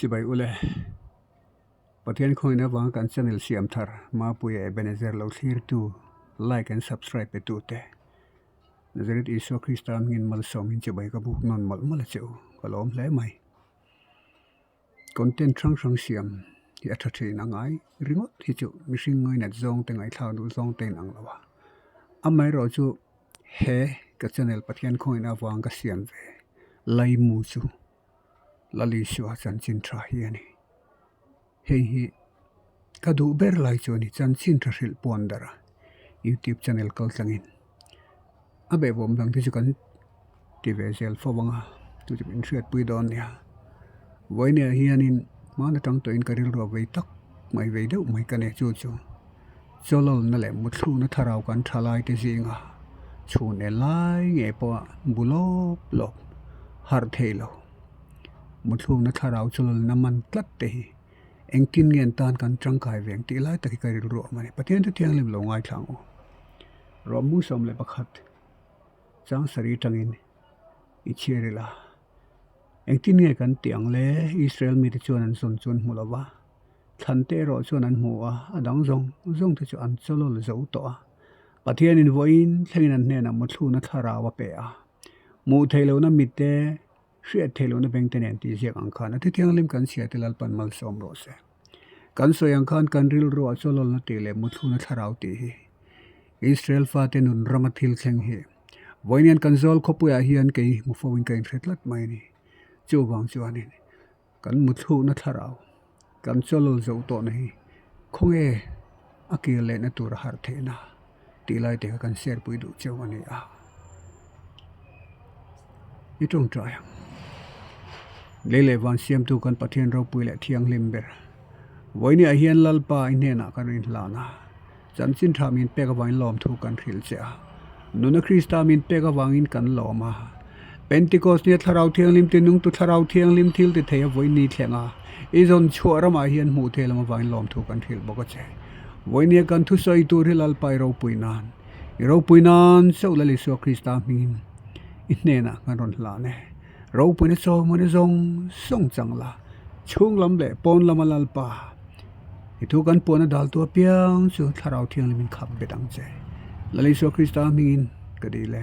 chỉ bay ule bắt hiện khôi na vang kan channel siam thar ma puye Ebenezer lo thlir tu like and subscribe pe tu te Nazaret Isu Christian ngin mal som hin chỉ bay ka buk non mal cheu kalom hle mai content sang siam hi athathi na ngai ringot hi chu mishing ngoi na zong te ngai thau du zong te nang lawa amai ro chu he ka channel pathian khoi na wang ka siam ve lai mu chu lali shua chan chin tra hi ani hi ka du ber lai chu ni chan chin tra hil pon dara YouTube channel kal tangin abe bom dang ti chu kan ti ve sel fo wanga tu chu in thriat pui don nia voi ne hianin ma na tang to in karil ro ve tak mai ve deuh mai ka ne chu Chawlawl na le muthu na Thlarau kan thalai te zinga chu ne lai nge po bulop lop har thelo muthu na Thlarau Chawlawl na man tlat te hi engkin ngen tan kan tangkai veng ti lai taki karil ro mani pathian tu thiang lim lo ngai thlang o ro mu som le pakhat chang sari tangin I chirila engkin nge kan tiang le Israel mi te chuan an son chun mulawa thante ro chuan an mu a adang zong te chu an Chawlawl zo to a pathian in voin thlengin an hne na muthu na Thlarau a pe a mu thelo na mitte hriat thelo na beng ten ti ziak ang khan ati thiang lim kan sia tilal pan mal som ro se kan soyang khan kan ril ro a Chawlawl na tele muthu na Thlarau ti hi Israel fa te nun rama thil thleng hi voinian kan zol khopuya hian kei mu fowin kain thretlat mai ni chu wang chuanin kan muthu na Thlarau kan Chawlawl zo to na hi khonge akil le na tur har the na tilai te kan share pui du chewani a itong try lele wan siam tu kan pathian ro pui le thiang lim ber voini a hian lalpa in hena kan rin lana chan chin tha min pe ka wain lom thu kan thil cha nuna Krista min pe ka wangin kan loma Pentecost ne Thlarau thiang lim te nung tu Thlarau thiang lim thil te theya voini thlenga izon chuarama hian mu thelama wain lom thu kan thil boka che voini kan thu soi tur hilal pai ro puinan so lali so Krista min inena kan ron la ne ro puina so mon zong song changla chung lam le pon lama lalpa itu kan pona dal tu piang chu Thlarau thiang lim khap bedang che lali so Krista min kadile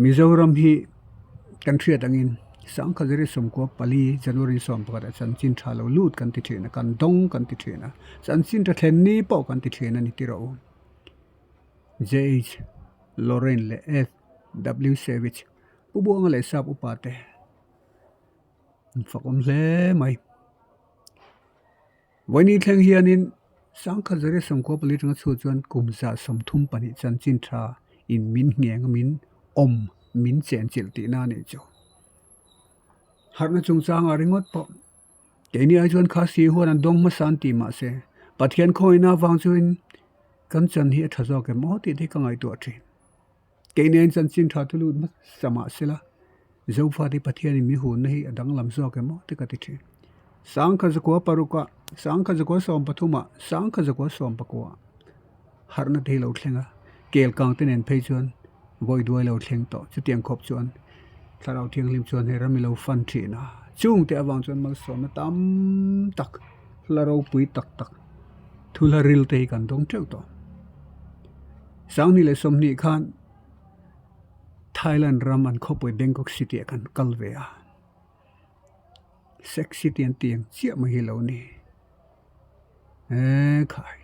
Mizoram hi kan thriat angin sang khazari somko pali January som pakata chan chin thalo lut kan ti thena kan dong kan ti thena chan chin ta thlen ni pau kan ti thena ni ti ro JH Lorraine le F W Savage ubuang le sap upate fakom le mai wani thleng hianin sang khazari somko pali tang chu chuan kumza somthum pani chan chin tha in min ngeng min om min chen chil ti na ni cho harna chung chang a ringot po keini a chuan kha si huan an dong ma san ti ma se pathian khoina wang chuin kan chan hi thazo ke mo ti thi kangai tu thi keini an chan chin tha thulu ma sama sela zo fa ti pathian mi hu nei adang lam zo ke mo ti ka ti thi sang kha zakwa paruka sang kha zakwa som pathuma sang kha zakwa som pakwa harna thei lo thlenga kel kang ten en phei chuan voi duai lo thleng to chu tiang khop chuan Thlarau thiang lim chuan he ramilo fan thina chung te awang chuan mal som na tam tak Thlarau pui tak thularil te kan dong theu to sang ni le som ni khan Thailand raman khopoi Bangkok city kan kalvea sexy tian tiang chia ma hi lo ni khai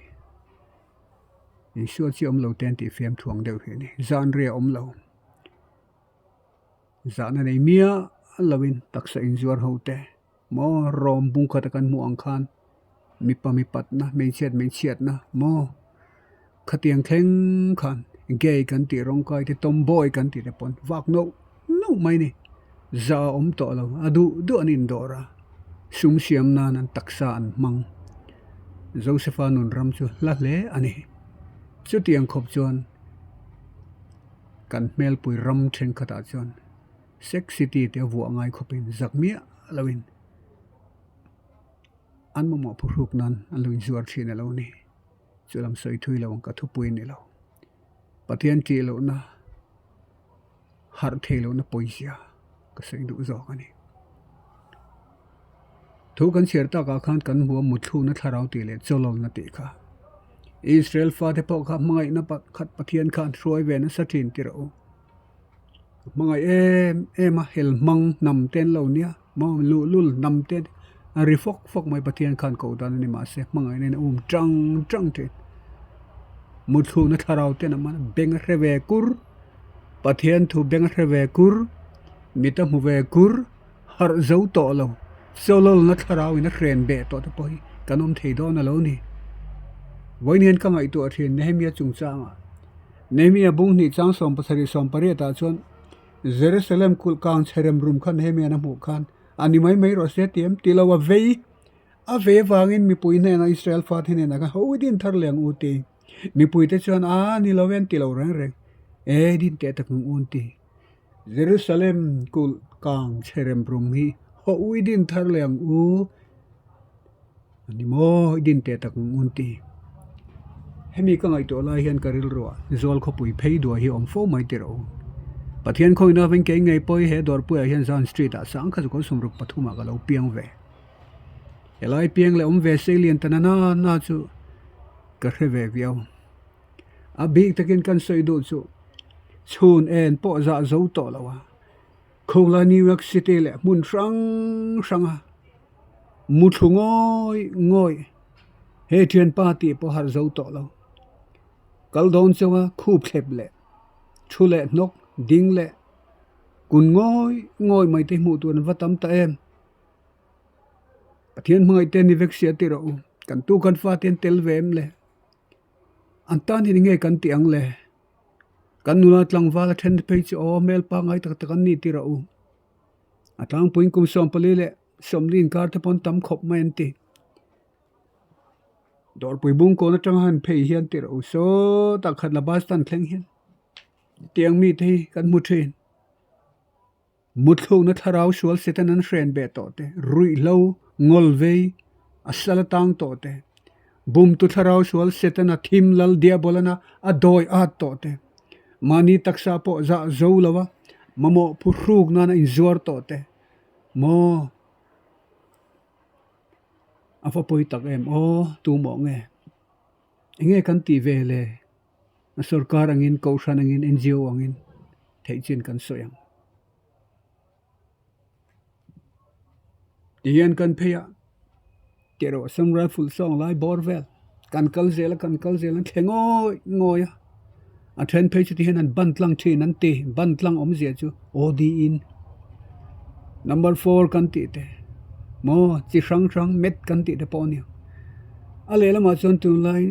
Isua chi om lo ten ti fiam thuang deuh hi ni zan ria om lo zana nei mia lawin taksa in zuar hote mo rom bung khat kan mu ang khan mi pat na me chiat na mo khatiang thleng khan gay kan ti rong kai ti tomboy kan ti te pon wak no mai ni za om to lo adu do anin dora sum siam na nan taksa an mang Josepha nun ram chu la le ani chu tiang khop chuan kan mel pui ram theng khata chuan sex city te vu angai khopin zakmia lawin an mo phuruk nan alun zuar thina lo ni chulam soi thui lo ka thu pui ni lo pathian ti lo na har thelo na poisia ka sei du zo ka ni thu kan cher ta ka khan kan mu muthu na Thlarau ti le Chawlawl na ti kha Israel fa te po kha mangai na pat khat pathian khan throi ve na satin ti ro mangai em a hel mang nam ten lo nia ma lul nam ten a ri fok mai pathian khan ko dan ni ma se mangai ne trang te muthu na Thlarau ten man beng reve kur pathian thu beng reve kur mita mu ve kur har zo to lo Chawlawl na Thlarau ina ren be to te poi kanom thei do na lo ni voinen ka ngai to a thin Nehemia chung changa Nehemia bung ni chang som pasari som pare ta chon Jerusalem kul kang cherem room khan Nehemia na mu khan ani mai ro se tiam tilawa a ve wangin mi pui ne na Israel fa thine na ka hoidin thar leng u ti mi pui te chon a ni loven tilo reng din te tak un ti Jerusalem kul kang cherem room hi hoidin thar leng u ani mo din te tak un ti hemi ka ngai to la hian karil ro zol kho pui phei do hi om fo mai te ro pathian khoi na ven ke ngai poi he dor pu hian zan street a sang kha ko sumruk pathuma ga lo piang ve elai piang le om ve selien tan na chu ka hre ve viau a big takin kan soi do chu chun en po za zo to lawa khola New York City le mun sang mu ngoi he thian party po har zo to lo kal don chawa khu phlep le thule nok ding le kun ngoi mai te mu tu wa tam ta em pathian mai te ni vek sia ti ro kan tu kan fa ten tel vem le an tan ni nge kan tiang le kan nula tlang wala then pe chi o mel pa ngai tak tak ni ti ro atang puin kum som pali le somlin kar te pon tam khop mai an ti dor pui bung ko na tang han phei hian ti ro so tak khat la bas tan thleng hian tiang mi thei kan mu thin muthu na Thlarau sual setan an friend be to te rui lo ngol vei asala tang to te bum tu Thlarau sual setan a thim lal dia bolana a doi a to te mani taksa po za zo lawa mamo phuruk na in zuar to te mo afa poi tak em tu mo nge kan ti ve le sarkar angin kaushan angin NGO angin thei chin kan soyang tian kan pheya tero sam rifle song lai borvel kan kal zela thengoi a then phe chu ti hen an bantlang thin an ti bantlang om zia chu odi in number 4 kan ti te mo chi rang met kan ti te pawnia a lela ma chon tu lai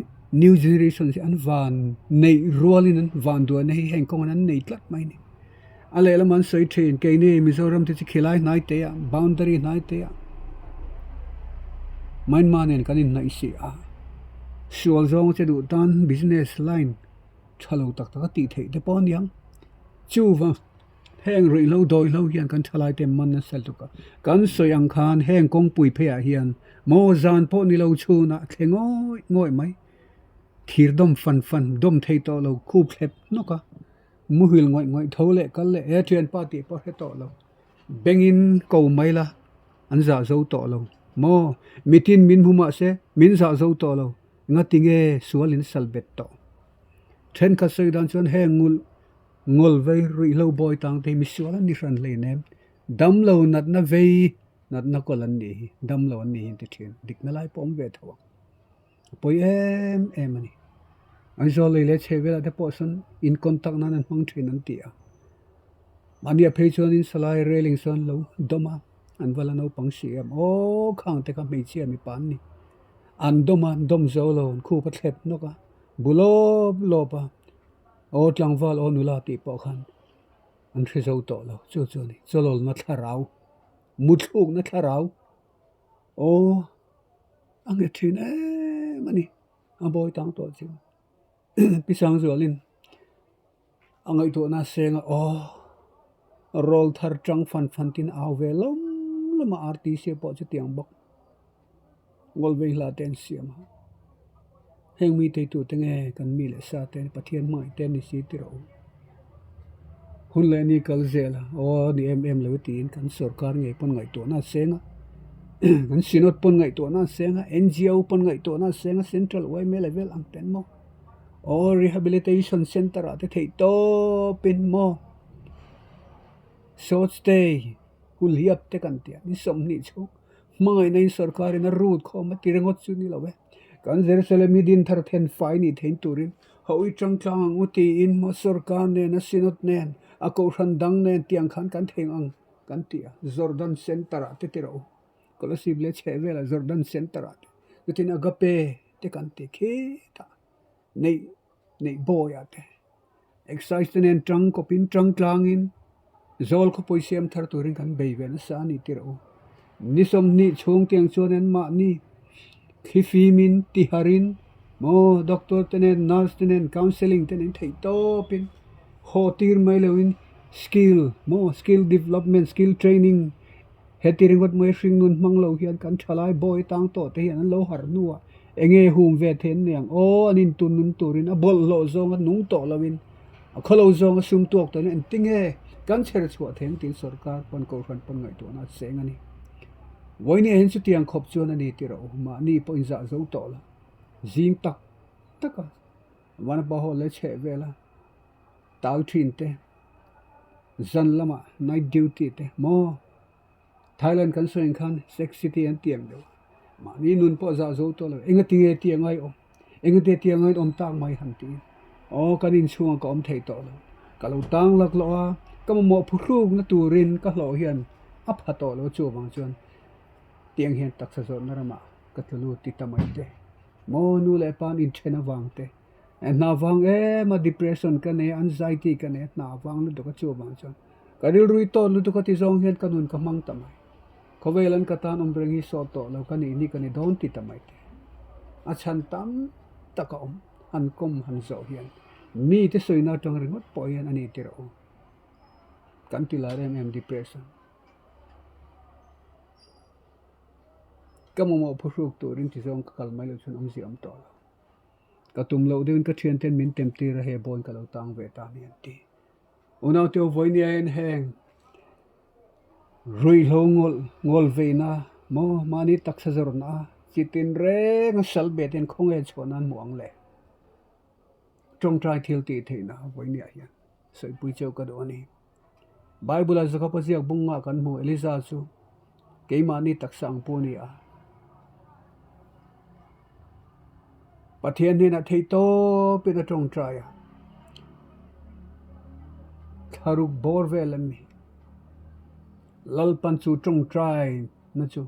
new generation se an van nei rualin an van do nei heng kong an nei tlat mai ni a lela man sei thin ke ni Mizoram te chi khilai nai te ya boundary nai te ya main manen kanin nai si a sual zong che du tan business line chalo tak ti thei te pawniang chu wa heng rui lo doi lo hian kan thalai te man na sel tu ka kan soyang khan heng kong pui phe a hian mo zan po ni lo chuna ngoi mai thir dom fan dom thei to lo khu phlep no ka muhil ngoi thole kal le thian party po he to lo bengin ko mai la an za zo to lo mo mitin min huma se min za zo to lo ngatinge sualin salbet to then ka sei dan chon he ngol vei rui lo boy tang te mi suala ni ran le nem dam lo nat na vei nat na kolan ni dam lo ni hin ti thin dik na lai pom ve thawa poi em ani ai zo le che vela de person in contact nan hmang thin an tia mania phei chon in salai railing son lo doma an wala no pang siam khang te ka mei chia mi pan ni an dom zo lo khu pa thlep no ka bulo pa tlang wal nula ti po khan an thri zo to lo chu ni Chawlawl na Thlarau muthuk na Thlarau ange thin mani a boy tang to chu pisang zolin angai to na senga rol thar tang fan tin aw ve lama RTC po chu tiang bok ngol ve la ten siam heng mi te tu tenge kan mi le sa ten pathian mai ten ni si ti ro hun le ni kal zela o ni em lo tin kan sarkar ngai pon ngai to na senga kan sinot pon ngai to na senga NGO pon ngai to na senga central wai me level ang ten mo o rehabilitation center ate thei to pin mo short stay hul hiap te kan tia ni som ni chu mangai nei sarkar na root kho ma tirengot chu ni lawe kan Jerusalem din thar then fai ni thein turin hoi changchang uti in mo sarkar ne na sinot nen ako randang nen tiang khan kan theng ang kan tia Jordan center ate tiro kolosible chevela Jordan center ate tin agape te kan te khe ta nei boy ate exercise nen trang ko pin trang tlang in zol ko poisiam thar turin kan beiven sa ni tiro ni som ni chung tiang chuan ma ni khifimin tiharin mo doctor tenen nurse tenen counseling tenen thei to pin hotir mai lewin skill development skill training hetiring got mai ring nun manglo hian kan thalai boy tang to te hian lo har nuwa enge hum ve then niang o anin tun nun turin a bol lo zong a nung to lawin a kholo zong a sum tok to nen tinge kan cher chua theng tin sarkar pon ko ran pon ngai to na seng ani voini hen chu tiang khop chuan ani tiro ma ni poin za zo to la jing tak taka wan ba ho le che vela tau thin te zan lama night duty te mo Thailand kan soin khan sex city an tiang do ma ni nun po za zo to la enga tinge tiang ai om enga te tiang ai om tang mai han ti o kanin chuang ko om thei to la kalau tang lak lo a kam mo phuruk na turin ka hlo hian a phato lo chu wang chuan tiang hian taksa zon narama katlu ti tamai te mo nu le pan in thena wang te na wang ma depression ka ne anxiety ka ne na wang lu to ka chu wang chuan karil rui to lu to ka ti zong hian kanun ka mang tamai kovelan ka tan ombrengi so to lo ka ni ka ni don ti tamai te a chan tam taka om han kom han zo hian mi te soina tong ringot po hian ani tiro kan ti la rem depression kamomo phuruk turin ti zong kal mai lo chun om zi am to ka tum lo den ka thian ten min tem ti ra he bon ka lo tang ve ta ni ti unaw te voini en heng rui lo ngol ve na mo mani taksa zor na chitin re ng sal be ten khong e chonan muang le trong trai thil ti theina voini a hian soi pui cheu ka do ni bible az ka paziak bunga kan mu eliza chu keimani taksang pu ni a pathian ni na thei to pe na trong trai a tharuk bor velam mi lal pan chu trong trai na chu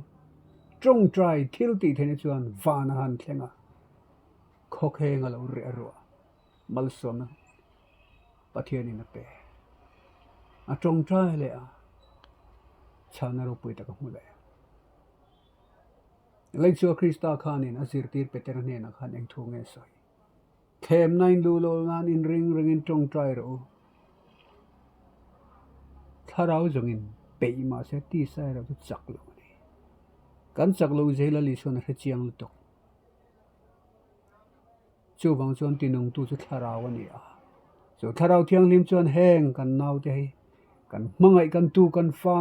trong trai thil ti thene chuan van han thlenga khok he nga lo re ro mal sona pathian ni na pe a trong trai le a chana ro pui ta ka mu le lai chu krista khanin azir tir peter ne na khan eng thu nge sai them nain lu lo ngan in ring in trong trai ro Thlarau zongin pei ma se ti sai ra chak lo ni kan chak lo zela li son he chiang lu tok chu wang chuan tinung tu chu Thlarau ani a chu Thlarau thiang lim chuan heng kan nau te hi kan mangai kan tu kan fa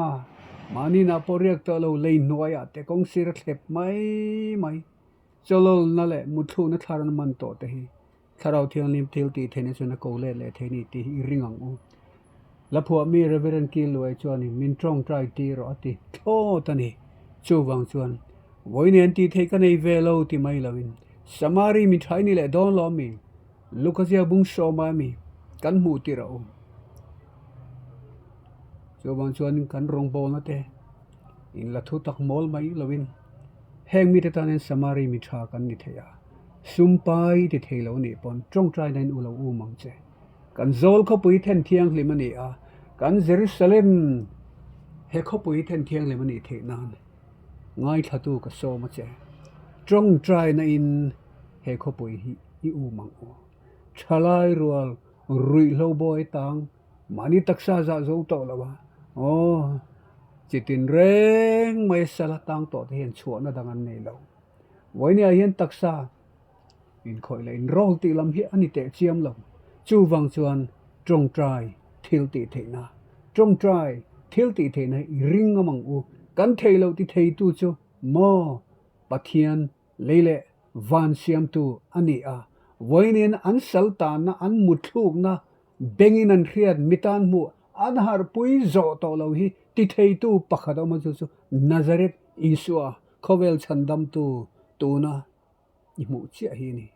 mani na poriak to lo lei noya te kong sir thlep mai cholol na le muthu na tharan man to te hi Thlarau thiang lim thil ti thene chuna ko le theni ti ringang u la phua mi reverend ki loi chuan min trong trai ti ro ti tho tani chu wang chuan voini an ti thei ka nei ve lo ti mai lovin samari mi thai ni le don lo mi lukazia bung so ma mi kan mu ti ro chu wang chuan kan rong bol na te in la thu tak mol mai lovin heng mi te tanen samari mi tha kan ni theya sumpai ti thei lo ni pon trong trai nain u lo u mang che kan zol kho pui then thiang limani a kan Jerusalem he kho pui then thiang limani the nan ngai thatu ka so ma che trong trai na in he kho pui hi u mang o thalai rual rui lo boy tang mani taksa za zo to lawa o chitin reng mai sala tang to te hian chuan na dangan nei lo voini a hian taksa in khoi le in rol ti lam hi ani te chiam lo chu wang chuan trong trai thil ti the na trong trai thil ti the na ring amang u kan thei lo ti thei tu chu mo pathian leile van siam tu ani a voinin an saltan na an mutluk na bengin an khiat mitan mu an har pui zo to lo hi ti thei tu pakhat ma chu Nazareth Isua khovel chandam tu na i mu chia hi ni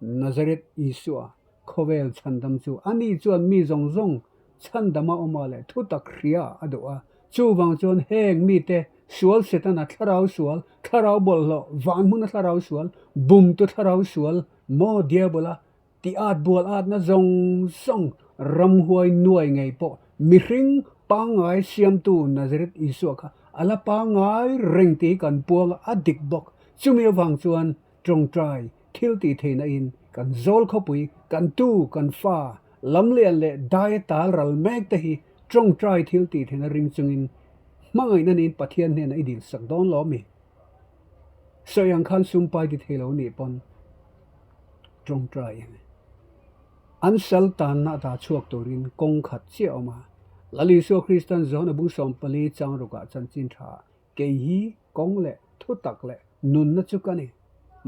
Nazareth Isua khovel chandam chu ani chuan mi zong zong chandama omale thu tak khria adwa chu wang chon heng mi te sual setana Thlarau sual Thlarau bollo van mun Thlarau sual bum tu Thlarau sual mo diabola ti at bol at na zong song ram huai nuai ngai po mi hring pangai siam tu Nazareth Isua kha ala pangai reng ti kan puang adik bok chumi wang chuan trong trai thil ti theina in kan zol khopui kan tu kan fa lam lian le dai tal ral mek te hi trong trai thil ti theina ring chungin mangai nan in pathian ne na idil sak don lo mi soyang khan sumpai ti thelo ni pon trong trai an sal tan na ta chuak torin kong khat che oma lali so Christian zone bu som pali chang ro ka chan chin tha ke hi kong le thu tak le nun na chu ka ni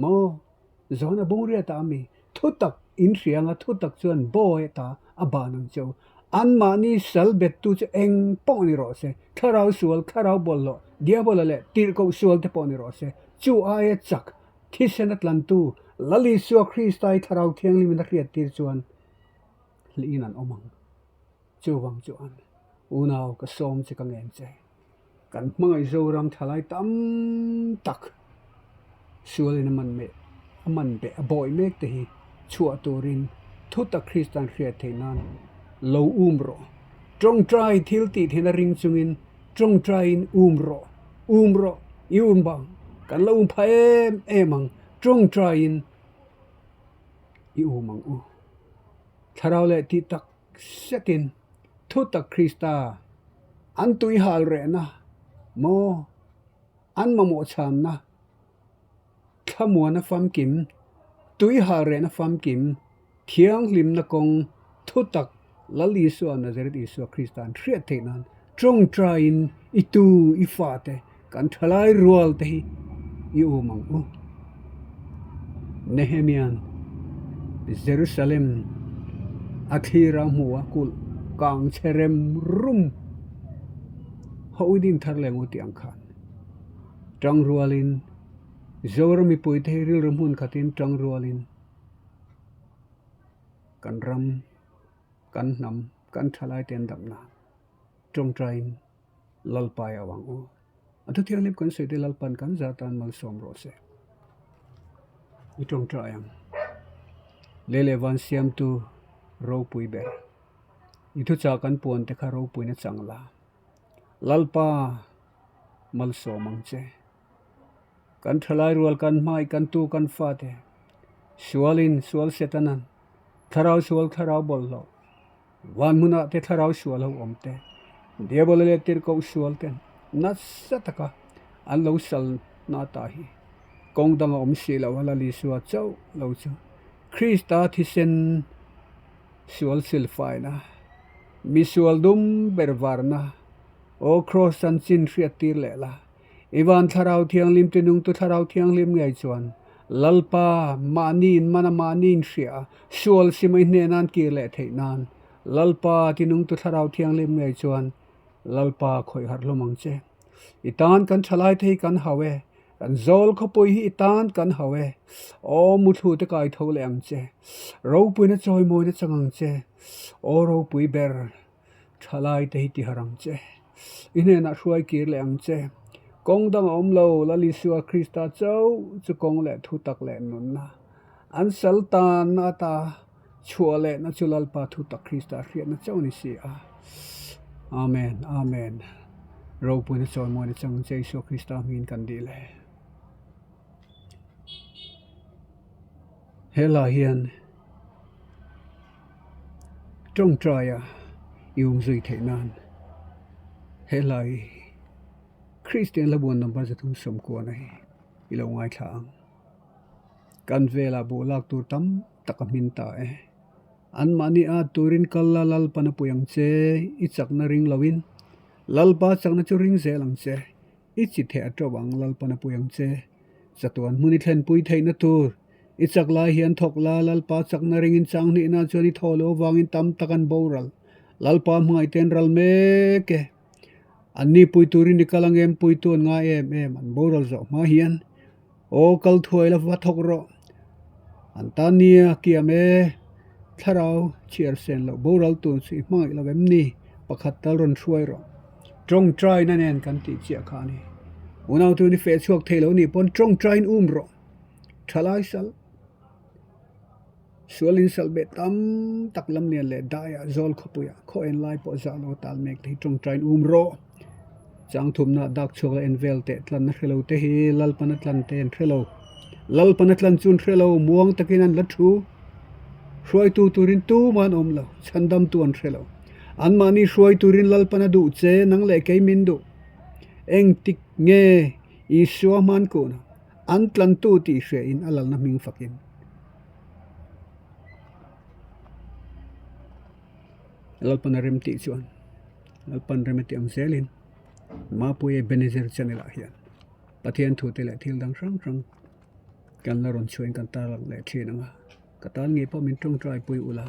mo zone bu ria ta mi thu tak in rianga thu tak chuan boy ta abanang chau an mani sal bet tu che eng po ni ro se Thlarau sual Thlarau bollo diabolo le tir ko sual te po ni ro se chu ai chak thi senat lan tu lali so Christai Thlarau thiang lim na riat tir chuan li nan omang chu wang chuan unaw ka som che ka ngem che kan mangai zo ram thalai tam tak sual in man be a boy mek te hi chua torin thu ta Christian khria theinan lo umro trong trai thil ti thena ring chungin trong trai in umro bang kan lo phaem emang trong trai in i umang u Thlarau le ti tak setin thu tak Krista an tui hal re na mo an mamo chan na khamua na fam kim tui hal re na fam kim thiang lim na kong thu tak lali so Nazareth Isua Christian thriat theinan trong train itu ifate kan thalai rual te hi i umang u Nehemian Jerusalem athira muwa kul kang cherem rum houdin tharlengu tiang khan tang rualin zormi poite ril rumhun khatin tang rualin kan ram kan nam kan thalai ten damna trong train lalpai awang u atu thiang lip kan sete lalpan kan zatan mal som ro se i trong trayang lele van siam tu ro pui ber itu cha kan puan te kha ro pui na changla lalpa mal so mang che kan thalai rual kan mai kan tu kan fa te sual setanan Thlarau sual Thlarau bollo wan muna te Thlarau sual ho omte diabolo le tir ko sual ten na sataka an lo sal na ta hi kong dang om si la wala li suwa chau lo chu Krista thi sen sual silfai na mi sual dum bervarna o cross an chin riat tir le la iwan Thlarau thiang lim te nung tu Thlarau thiang lim ngai chuan lalpa manin ria sual simai ne nan ki le theinan lalpa tinung tu Thlarau thiang lim ngai chuan lalpa khoi har lomang che itan kan thalai thei kan hawe kan zol khopoi hi itan kan hawe o muthu te kai tho le ang che ro pui na choi moi na changang che o ro pui ber thalai te hi ti harang che ine na hruai kir le ang che kong dang om lo la li suwa Krista chau chu kong le thu tak le nun na an saltan na ta chua le na chulal pa thu tak Krista khria na chau ni si a amen ro pui na choi moi na chang che so Krista min kan di le hela hian trong traya yung zui theinan helai Christian labuan number sa tung som ko na ilaw ngay thaang kan vela bulak tu tam takaminta an mani a turin kalla lal pana puyang che I chak na ring lawin lal pa chak na chu ring ze lang che I chi the atawang lal pana puyang che chatuan muni thlen pui thei na tur I chak la hian thok la lal pa chak na ring in chang ni na choni tholo wangin tam takan boral lal pa hmai ten ral me ke Ani pui turin ikalang em pui tu nga em an boral zo ma hian o kal thuai la wa thok ro Antania kiame Thlarau chiar sen lo boral tu si mai la vem ni pakhat tal ron thruai ro trong trai na nen kan ti chia kha ni unau tu ni fe chuak thelo ni pon trong trai ro thalai sal sualin sal be tam tak lam ne le daya zol khopuya kho en lai po za lo tal mek thi trong trai ro chang thum na dak chok la en vel te tlan na khelo te hi lal pan tlan te en khelo lal pan tlan chun khelo muang takin an la thu Shuai tu turin tu man om lo chandam tu an khelo an mani shuai turin lal pana du che nang le kai min du eng tik nge I swa man ko na an tlan tu ti she in alal na ming fakin lal pana rem ti chuan lal pan rem ti ang selin ma pu e benezer chanela hian pathian thu te le thil dang sang kan la ron chuan kan ta lang le thina nga katal nge po min trong trai pui ula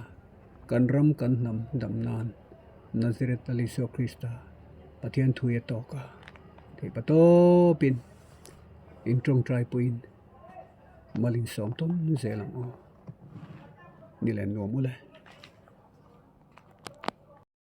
kan ram kan nam dam nan Nazaret aliso Krista pathian thu ye to ka te pato pin in trong trai puin malin som ton zelang o nilen no mule